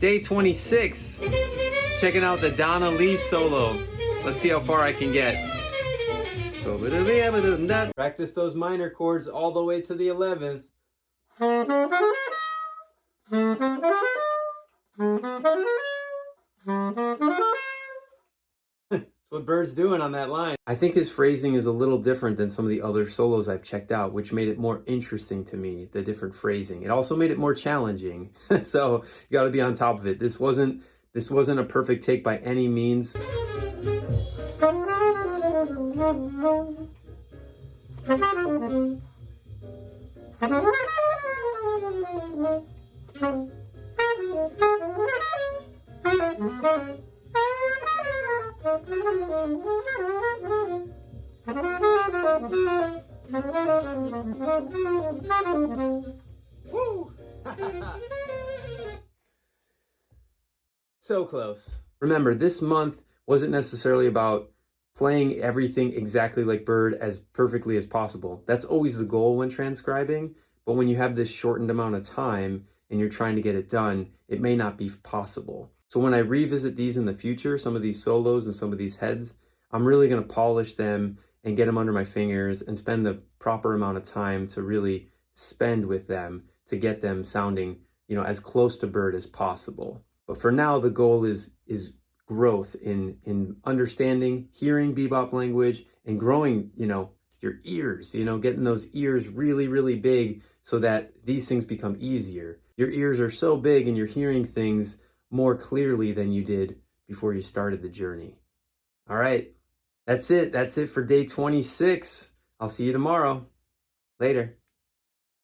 Day 26. Checking out the Donna Lee solo. Let's see how far I can get. Practice those minor chords all the way to the 11th. That's what Bird's doing on that line. I think his phrasing is a little different than some of the other solos I've checked out, which made it more interesting to me, the different phrasing. It also made it more challenging. So you got to be on top of it. This wasn't a perfect take by any means. Woo! So close. Remember, this month wasn't necessarily about playing everything exactly like Bird as perfectly as possible. That's always the goal when transcribing, but when you have this shortened amount of time and you're trying to get it done, it may not be possible. So when I revisit these in the future, some of these solos and some of these heads, I'm really going to polish them and get them under my fingers and spend the proper amount of time to really spend with them to get them sounding, as close to Bird as possible. But for now, the goal is growth in understanding, hearing bebop language, and growing, your ears, getting those ears really, really big so that these things become easier. Your ears are so big and you're hearing things more clearly than you did before you started the journey. All right, that's it. That's it for day 26. I'll see you tomorrow. Later.